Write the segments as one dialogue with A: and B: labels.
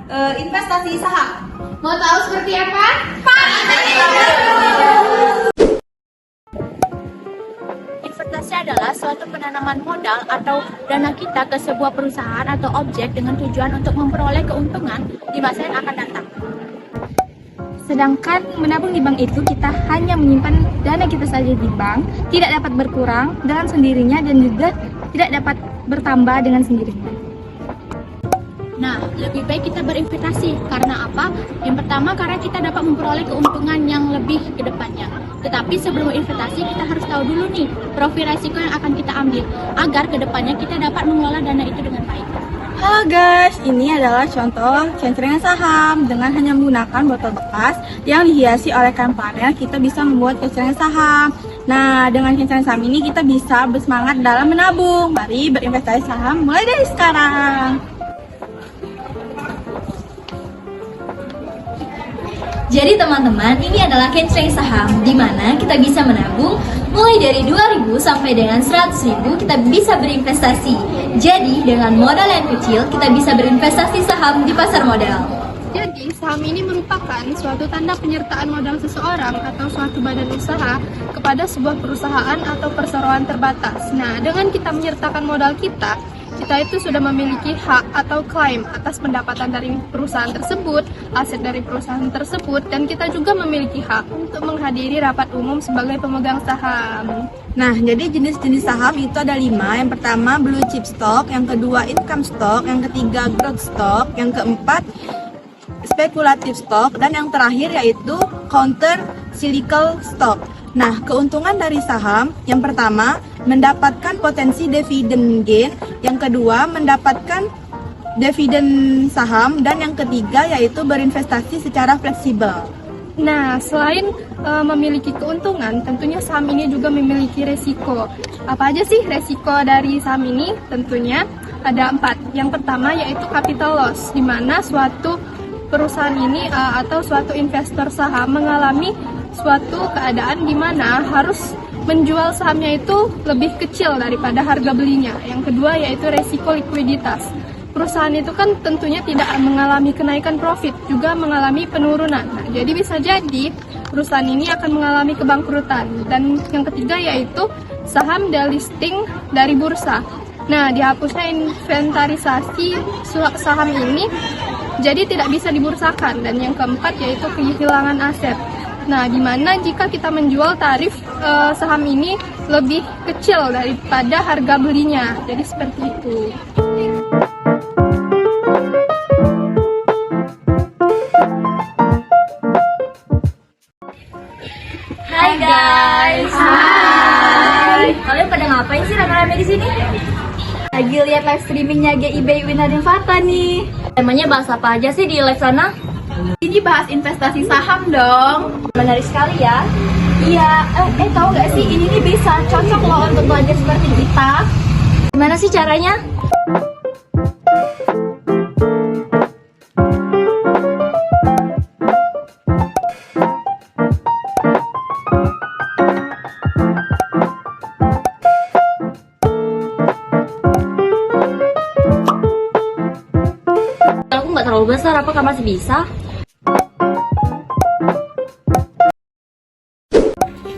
A: investasi saham.
B: Mau tahu seperti apa?
C: Investasi adalah suatu penanaman modal atau dana kita ke sebuah perusahaan atau objek dengan tujuan untuk memperoleh keuntungan di masa yang akan datang.
D: Sedangkan menabung di bank itu kita hanya menyimpan dana kita saja di bank, tidak dapat berkurang dengan sendirinya dan juga tidak dapat bertambah dengan sendirinya.
C: Nah, lebih baik kita berinvestasi. Karena apa? Yang pertama, karena kita dapat memperoleh keuntungan yang lebih ke depannya. Tetapi sebelum investasi, kita harus tahu dulu nih, profil resiko yang akan kita ambil, agar ke depannya kita dapat mengelola dana itu dengan baik.
A: Halo guys, ini adalah contoh cengkrengan saham. Dengan hanya menggunakan botol bekas yang dihiasi oleh kain panel, kita bisa membuat cengkrengan saham. Nah, dengan cengkrengan saham ini kita bisa bersemangat dalam menabung. Mari berinvestasi saham mulai dari sekarang.
E: Jadi teman-teman, ini adalah kenceng saham di mana kita bisa menabung mulai dari 2.000 sampai dengan 100.000 kita bisa berinvestasi. Jadi dengan modal yang kecil kita bisa berinvestasi saham di pasar modal.
D: Jadi, saham ini merupakan suatu tanda penyertaan modal seseorang atau suatu badan usaha kepada sebuah perusahaan atau perseroan terbatas. Nah, dengan kita menyertakan modal kita itu sudah memiliki hak atau klaim atas pendapatan dari perusahaan tersebut, aset dari perusahaan tersebut, dan kita juga memiliki hak untuk menghadiri rapat umum sebagai pemegang saham.
A: Nah, jadi jenis-jenis saham itu ada 5. Yang pertama blue chip stock, yang kedua income stock, yang ketiga growth stock, yang keempat spekulatif stock, dan yang terakhir yaitu counter cyclical stock. Nah, keuntungan dari saham yang pertama mendapatkan potensi dividen gain, yang kedua mendapatkan dividen saham, dan yang ketiga yaitu berinvestasi secara fleksibel.
D: Nah, selain memiliki keuntungan, tentunya saham ini juga memiliki resiko. Apa aja sih resiko dari saham ini? Tentunya ada 4. Yang pertama yaitu capital loss, di mana suatu perusahaan ini atau suatu investor saham mengalami suatu keadaan di mana harus menjual sahamnya itu lebih kecil daripada harga belinya. Yang kedua yaitu resiko likuiditas. Perusahaan itu kan tentunya tidak mengalami kenaikan profit, juga mengalami penurunan. Nah, jadi bisa jadi perusahaan ini akan mengalami kebangkrutan. Dan yang ketiga yaitu saham delisting dari bursa. Nah, dihapusnya inventarisasi saham ini jadi tidak bisa dibursakan. Dan yang keempat yaitu kehilangan aset. Nah, gimana jika kita menjual tarif saham ini lebih kecil daripada harga belinya? Jadi seperti itu.
E: Hai guys. Hai. Kalian pada ngapain sih rame-rame di sini?
C: Lagi lihat live streamingnya GIB Winar dan Fata nih.
E: Temanya bahas apa aja sih di live sana?
C: Ini bahas investasi saham dong.
E: Menarik sekali ya.
C: Iya, tahu nggak sih ini nih bisa cocok loh untuk belajar seperti kita.
E: Gimana sih caranya? Aku nggak terlalu besar, apa kamu masih bisa?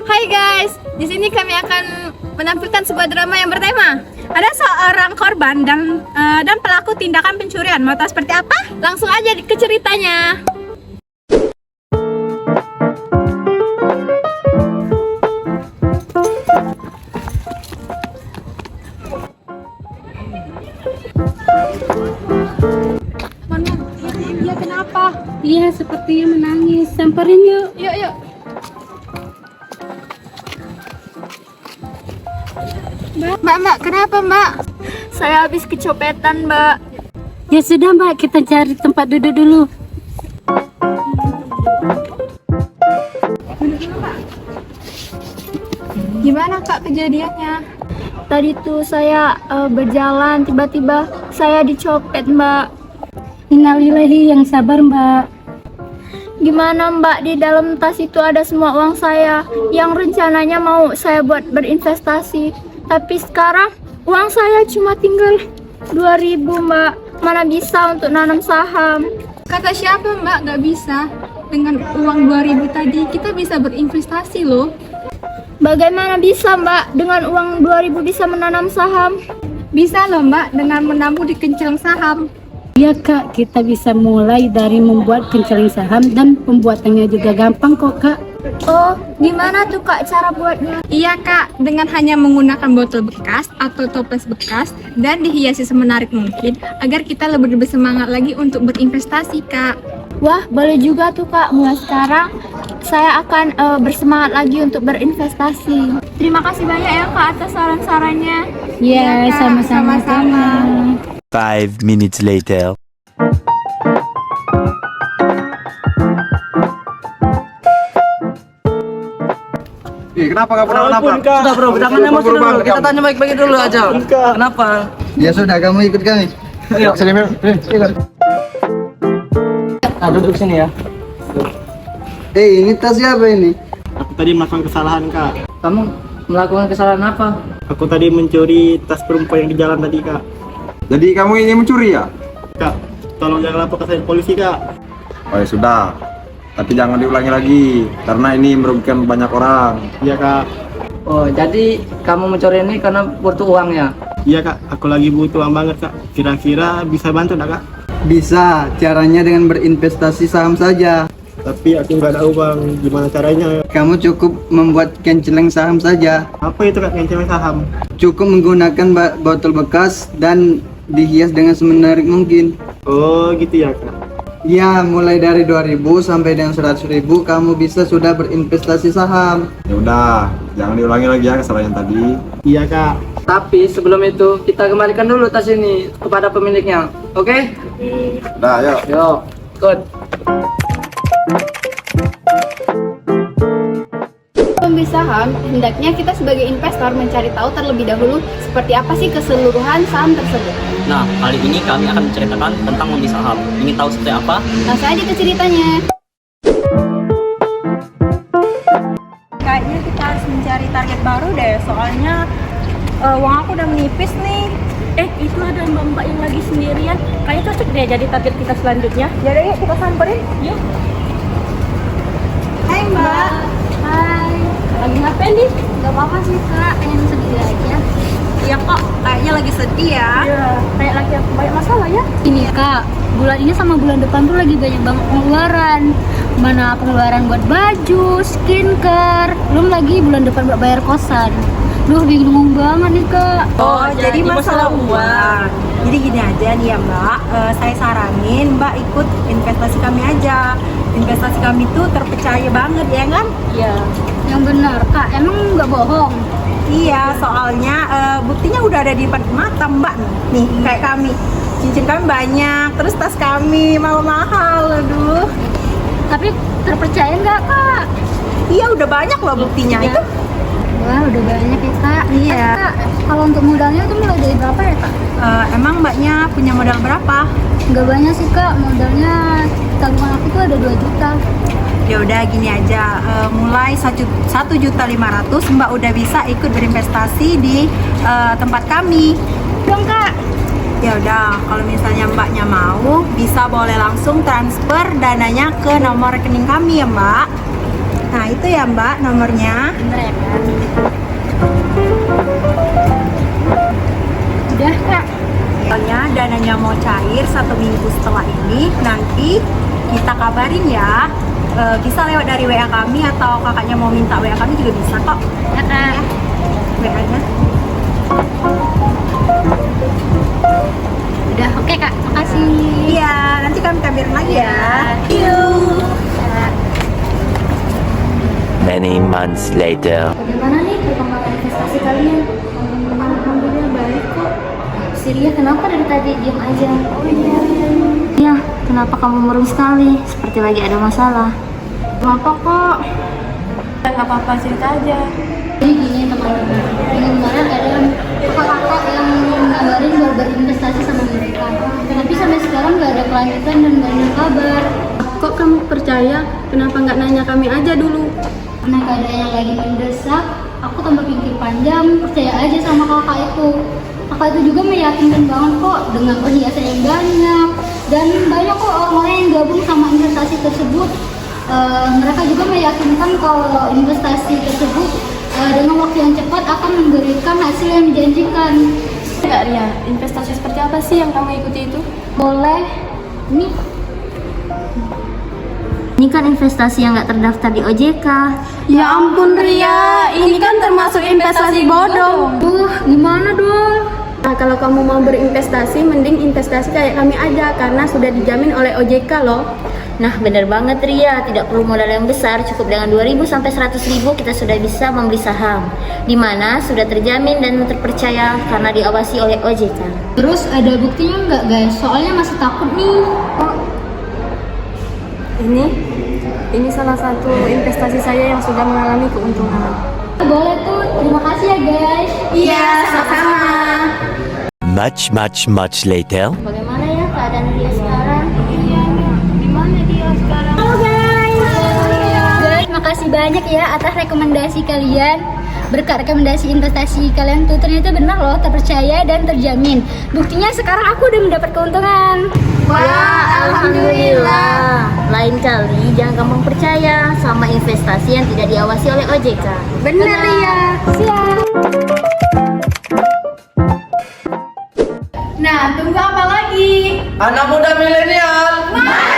D: Hai guys, di sini kami akan menampilkan sebuah drama yang bertema ada seorang korban dan pelaku tindakan pencurian. Mau tahu seperti apa? Langsung aja ke ceritanya. Dia kenapa?
B: Dia sepertinya menangis. Samperin yuk.
D: Yuk. Mbak, kenapa mbak?
E: Saya habis kecopetan, Mbak.
B: Ya sudah Mbak, kita cari tempat duduk dulu.
D: Gimana kak kejadiannya?
E: Tadi tuh saya berjalan, tiba-tiba saya dicopet, Mbak.
B: Innalillahi, yang sabar Mbak.
E: Gimana Mbak, di dalam tas itu ada semua uang saya yang rencananya mau saya buat berinvestasi. Tapi sekarang uang saya cuma tinggal 2.000 Mbak. Mana bisa untuk nanam saham.
D: Kata siapa mbak nggak bisa? Dengan uang 2000 tadi kita bisa berinvestasi loh.
C: Bagaimana bisa mbak dengan uang 2000 bisa menanam saham?
D: Bisa loh mbak dengan menabung di kenceleng saham.
B: Iya kak, kita bisa mulai dari membuat kenceleng saham dan pembuatannya juga gampang kok kak.
C: Oh, gimana tuh kak cara buatnya?
D: Iya kak, dengan hanya menggunakan botol bekas atau toples bekas dan dihiasi semenarik mungkin agar kita lebih bersemangat lagi untuk berinvestasi kak.
C: Wah, boleh juga tuh kak. Mulai sekarang saya akan bersemangat lagi untuk berinvestasi. Terima kasih banyak ya kak atas saran-sarannya.
B: Iya,
D: Kak,
B: sama-sama.
D: sama-sama.
F: 5 minutes later.
G: Kenapa kamu kenapa?
H: Sudah bro, jangan emosi dulu. Kita tanya baik-baik dulu aja. Kenapa?
G: Ya sudah, kamu ikut kami.
H: Ayo.
G: Sini, Mel. Ikut.
H: Nah, duduk sini ya.
G: Ini tas siapa ini?
I: Aku tadi melakukan kesalahan, Kak.
H: Kamu melakukan kesalahan apa?
I: Aku tadi mencuri tas perempuan yang di jalan tadi, Kak.
G: Jadi kamu ini mencuri ya?
I: Kak, tolong jangan lapor ke saya polisi, Kak.
G: Oh ya sudah. Tapi jangan diulangi lagi karena ini merugikan banyak orang.
I: Iya, Kak.
H: Oh, jadi kamu mencuri ini karena butuh uang ya?
I: Iya, Kak. Aku lagi butuh uang banget, Kak. Kira-kira bisa bantu enggak, Kak?
G: Bisa, caranya dengan berinvestasi saham saja.
I: Tapi aku nggak ada uang. Gimana caranya?
G: Kamu cukup membuat kenceleng saham saja.
I: Apa itu, Kak, yang cewek saham?
G: Cukup menggunakan botol bekas dan dihias dengan semenarik mungkin.
I: Oh, gitu ya, Kak.
G: Ya, mulai dari 2000 sampai dengan 100.000 kamu bisa sudah berinvestasi saham. Ya udah, jangan diulangi lagi ya kesalahan yang tadi.
I: Iya, Kak.
H: Tapi sebelum itu kita kembalikan dulu tas ini kepada pemiliknya. Oke?
G: Udah, ayo.
H: Yuk, ikut.
J: Pembeli saham, hendaknya kita sebagai investor mencari tahu terlebih dahulu seperti apa sih keseluruhan saham tersebut.
K: Nah, kali ini kami akan menceritakan tentang membeli saham. Ingin tahu seperti apa?
J: Langsung aja ke ceritanya.
A: Kayaknya kita harus mencari target baru deh, soalnya uang aku udah menipis nih.
B: Itu ada mbak-mbak yang lagi sendirian. Kayaknya cocok deh jadi target kita selanjutnya.
A: Yaudah yuk kita samperin.
B: Yuk.
A: Hai mbak.
J: Hai,
B: Lagi ngapain nih?
J: gak apa-apa sih kak, pengen sedih aja.
A: Iya kok, kayaknya lagi sedih ya.
B: Iya, kayak lagi banyak masalah ya.
J: Ini kak, bulan ini sama bulan depan tuh lagi banyak banget pengeluaran. Mana pengeluaran buat baju, skincare, belum lagi bulan depan buat bayar kosan. Duh, bingung banget nih kak.
A: Oh, jadi masalah uang. Jadi gini aja nih ya mbak, saya saranin mbak ikut investasi kami aja. Investasi kami tuh terpercaya banget ya kan?
J: Iya, yang benar kak, emang nggak bohong.
A: Iya, soalnya buktinya udah ada di depan mata mbak nih, kayak kami. Cincin kami banyak, terus tas kami mahal-mahal, aduh.
J: Tapi terpercaya nggak kak?
A: Iya, udah banyak loh buktinya.
J: Itu wah, udah banyak ya kak.
A: Iya.
J: Kak, kalau untuk modalnya tuh mulai dari berapa ya kak?
A: Emang mbaknya punya modal berapa?
J: Nggak banyak sih kak, modalnya tabungan aku tuh ada 2 juta.
A: Ya udah gini aja, mulai 1.500.000 mbak udah bisa ikut berinvestasi di tempat kami.
J: Dong kak.
A: Ya udah, kalau misalnya mbaknya mau, bisa boleh langsung transfer dananya ke nomor rekening kami ya mbak. Nah itu ya mbak nomornya.
J: Bener ya kak? Udah kak.
A: Soalnya dananya mau cair 1 minggu setelah ini, nanti kita kabarin ya. Bisa lewat dari WA kami atau kakaknya mau minta WA kami juga bisa kok.
J: Ya kak.
A: WA-nya.
J: Udah oke kak, makasih.
A: Iya, nanti kami kabarin lagi ya.
F: Many months later.
J: Bagaimana nih perkembangan investasi kalian? Alhamdulillah baik kok. Siria, kenapa dari tadi diam aja? Oh iya.
C: Ya, kenapa kamu murung sekali? Seperti lagi ada masalah.
J: Kenapa kok?
A: Gak apa-apa, cerita aja.
C: Jadi gini teman-teman, ini kemarin ada kakak-kakak yang ngabarin buat berinvestasi sama mereka. Tapi sampai sekarang nggak ada kelanjutan dan nggak ada kabar.
B: Kok kamu percaya? Kenapa nggak nanya kami aja dulu?
C: Karena keadaannya lagi mendesak, aku tambah pikir panjang, percaya aja sama kakak itu.
J: Kakak itu juga meyakinkan banget kok dengan perhiasan yang banyak. Dan banyak kok orang-orang yang gabung sama investasi tersebut. Mereka juga meyakinkan kalau investasi tersebut dengan waktu yang cepat akan memberikan hasil yang menjanjikan.
D: Kak Ria, investasi seperti apa sih yang kamu ikuti itu?
J: Boleh. Ini kan investasi yang nggak terdaftar di OJK.
A: Ya ampun Ria, ini kan termasuk investasi bodong.
J: Gimana dong?
D: Nah, kalau kamu mau berinvestasi, mending investasi kayak kami aja karena sudah dijamin oleh OJK loh.
J: Nah, benar banget Ria, tidak perlu modal yang besar, cukup dengan 2.000 sampai 100.000 kita sudah bisa membeli saham. Di mana sudah terjamin dan terpercaya karena diawasi oleh OJK. Terus ada buktinya nggak guys? Soalnya masih takut nih.
D: Ini salah satu investasi saya yang sudah mengalami keuntungan.
J: Boleh tuh, terima kasih ya guys.
A: Iya, sama-sama.
F: Much later.
J: Bagaimana ya keadaan dia sekarang? Gimana dia sekarang? Halo guys. Guys, makasih banyak ya atas rekomendasi kalian. Berkat rekomendasi investasi kalian tuh ternyata benar loh, terpercaya dan terjamin. Buktinya sekarang aku udah mendapat keuntungan.
A: Wah, alhamdulillah.
J: Lain kali jangan gampang percaya sama investasi yang tidak diawasi oleh OJK.
A: Bener ya.
J: Siap.
A: Nah, tunggu apa lagi?
H: Anak muda milenial.
A: Mari